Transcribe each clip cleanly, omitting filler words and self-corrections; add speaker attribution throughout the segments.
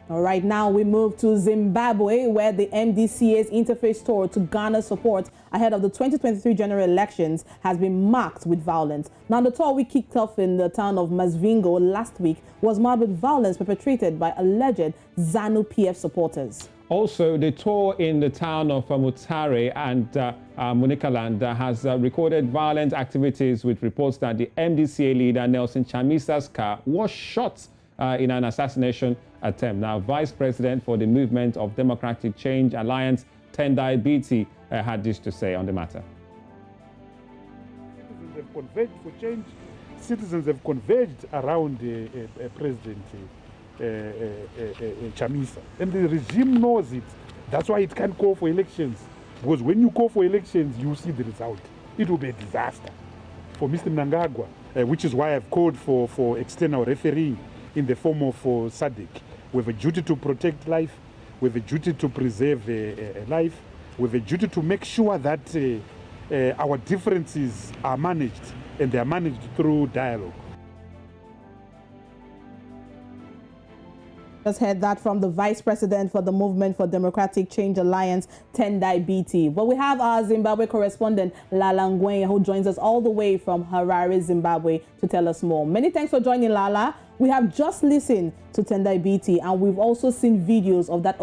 Speaker 1: All right, now we move to Zimbabwe, where the MDCA's interface tour to garner support ahead of the 2023 general elections has been marked with violence. Now, the tour we kicked off in the town of Masvingo last week was marked with violence perpetrated by alleged ZANU-PF supporters.
Speaker 2: Also, the tour in the town of Mutare and Municaland has recorded violent activities with reports that the MDCA leader Nelson Chamisa's car was shot in an assassination attempt. Now, Vice President for the Movement of Democratic Change Alliance, TENDAI BITI, had this to say on the matter.
Speaker 3: Citizens have converged for change. Citizens have converged around President Chamisa. And the regime knows it. That's why it can't call for elections. Because when you call for elections, you see the result. It will be a disaster for Mr. Mnangagwa, which is why I've called for external refereeing in the form of SADC. We have a duty to protect life. We have a duty to preserve life. We have a duty to make sure that our differences are managed, and they are managed through dialogue.
Speaker 1: Just heard that from the Vice President for the Movement for Democratic Change Alliance, TENDAI BITI. But we have our Zimbabwe correspondent, Lala Ngwenya, who joins us all the way from Harare, Zimbabwe, to tell us more. Many thanks for joining, Lala. We have just listened to TENDAI BITI, and we've also seen videos of that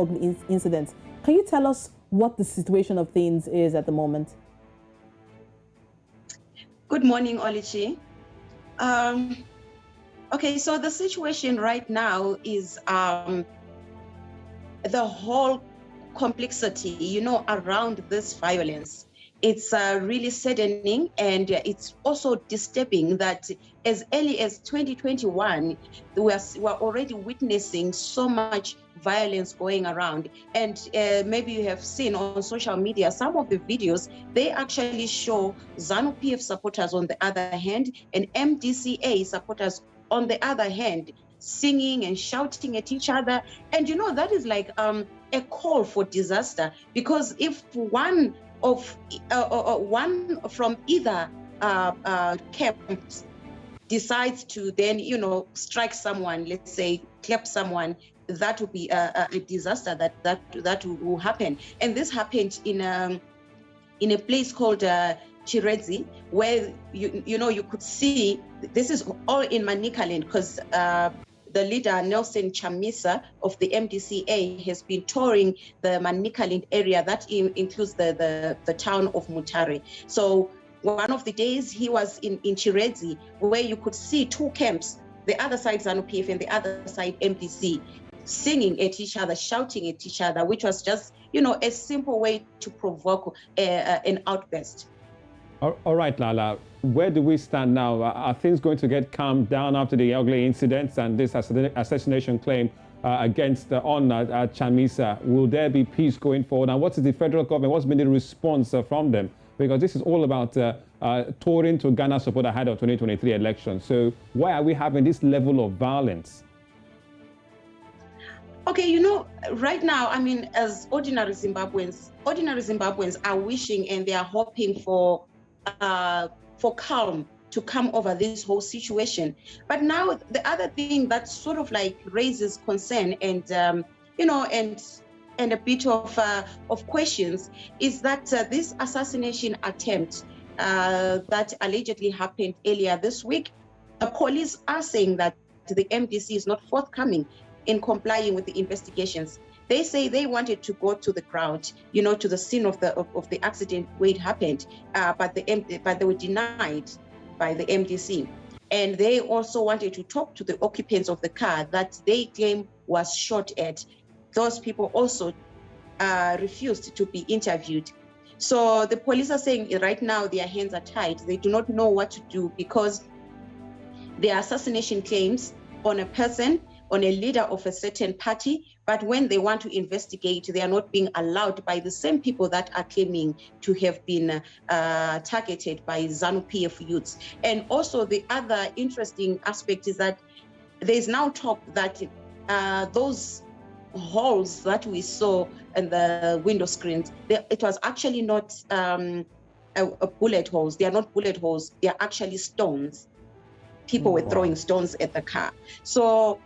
Speaker 1: incident. Can you tell us what the situation of things is at the moment?
Speaker 4: Good morning, Olichi. Okay, so the situation right now is the whole complexity, around this violence. It's really saddening, and it's also disturbing that as early as 2021, we're already witnessing so much violence going around. And maybe you have seen on social media, some of the videos, they actually show ZANU-PF supporters on the other hand and MDCA supporters on the other hand, singing and shouting at each other. And that is like a call for disaster, because if one from either camp decides to then strike someone, let's say clap someone, that would be a disaster that will happen. And this happened in a place called Chiredzi, where you could see, this is all in Manicaland, because the leader Nelson Chamisa of the MDCA has been touring the Manicaland area that includes the town of Mutare. So one of the days he was in Chiredzi, where you could see two camps, the other side ZANU-PF and the other side MDC, singing at each other, shouting at each other, which was just a simple way to provoke an outburst.
Speaker 2: All right, Lala, where do we stand now? Are things going to get calmed down after the ugly incidents and this assassination claim against Chamisa? Will there be peace going forward? And what is the federal government? What's been the response from them? Because this is all about touring to Ghana support ahead of 2023 elections. So why are we having this level of violence?
Speaker 4: Okay, right now, as ordinary Zimbabweans are wishing and they are hoping for calm to come over this whole situation. But now the other thing that sort of like raises concern and a bit of questions is that this assassination attempt that allegedly happened earlier this week, the police are saying that the MDC is not forthcoming in complying with the investigations. They say they wanted to go to the ground, to the scene of the accident where it happened, but they were denied by the MDC. And they also wanted to talk to the occupants of the car that they claim was shot at. Those people also refused to be interviewed. So the police are saying right now their hands are tied. They do not know what to do, because there are assassination claims on a person, on a leader of a certain party, but when they want to investigate, they are not being allowed by the same people that are claiming to have been targeted by ZANU-PF youths. And also the other interesting aspect is that there's now talk that those holes that we saw in the window screens, it was actually not bullet holes. They are not bullet holes. They are actually stones. People were throwing stones at the car. So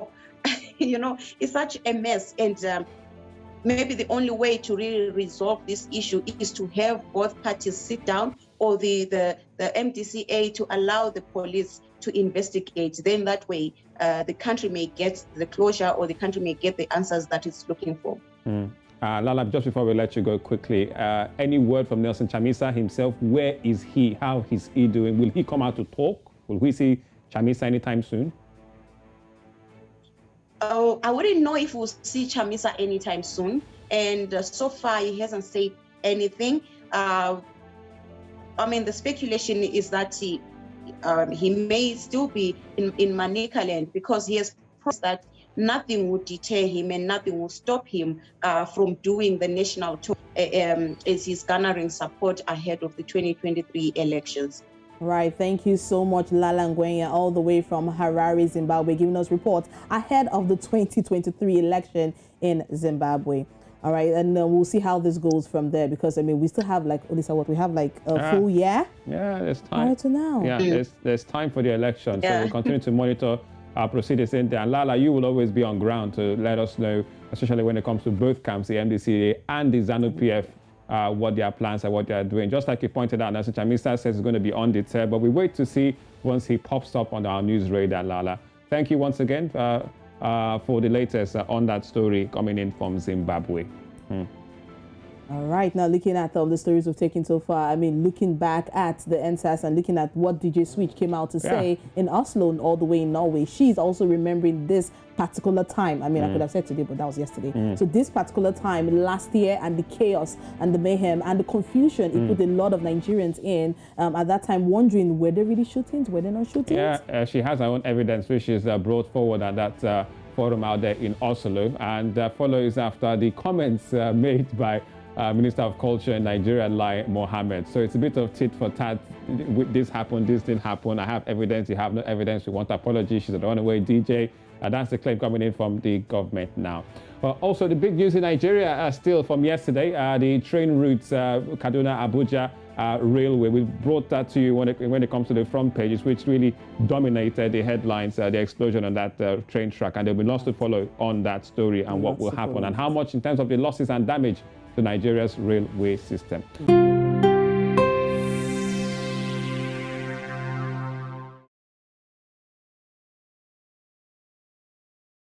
Speaker 4: it's such a mess. And maybe the only way to really resolve this issue is to have both parties sit down, or the MDCA to allow the police to investigate. Then that way, the country may get the closure, or the country may get the answers that it's looking for.
Speaker 2: Lala, just before we let you go quickly, any word from Nelson Chamisa himself? Where is he? How is he doing? Will he come out to talk? Will we see Chamisa anytime soon?
Speaker 4: Oh, I wouldn't know if we'll see Chamisa anytime soon. And so far, he hasn't said anything. I mean, the speculation is that he may still be in Manicaland, because he has promised that nothing would deter him and nothing will stop him from doing the national tour as he's garnering support ahead of the 2023 elections.
Speaker 1: Right, thank you so much, Lala Ngwenya, all the way from Harare, Zimbabwe, giving us reports ahead of the 2023 election in Zimbabwe. All right, and we'll see how this goes from there, because I mean, we still have like, Olisa, what we have like a full year.
Speaker 2: Yeah, there's time.
Speaker 1: Right to now.
Speaker 2: Yeah, there's time for the election, so we'll continue to monitor our proceedings in there. And Lala, you will always be on ground to let us know, especially when it comes to both camps, the MDCA and the ZANU-PF. What their plans are, what they are doing. Just like you pointed out, Nelson Chamisa says he's going to be on deterred, but we wait to see once he pops up on our news radar, Lala. Thank you once again for the latest on that story coming in from Zimbabwe.
Speaker 1: All right, now looking at the stories we've taken so far, I mean, looking back at the ENDSARS and looking at what DJ Switch came out to say in Oslo, all the way in Norway, she's also remembering this particular time. I mean, I could have said today, but that was yesterday. So this particular time last year, and the chaos and the mayhem and the confusion it put a lot of Nigerians in at that time, wondering, were they really shootings? Were they not shootings?
Speaker 2: Yeah, she has her own evidence, which is brought forward at that forum out there in Oslo, and follows after the comments made by Minister of Culture in Nigeria, Lai Mohammed. So it's a bit of tit for tat. This happened, this didn't happen. I have evidence, you have no evidence. We want apology. She's a runaway DJ. That's the claim coming in from the government now. Also, the big news in Nigeria still from yesterday, the train routes, Kaduna, Abuja Railway. We brought that to you when it comes to the front pages, which really dominated the headlines, the explosion on that train track. And there'll be lots to follow on that story and what will happen and how much in terms of the losses and damage to Nigeria's railway system.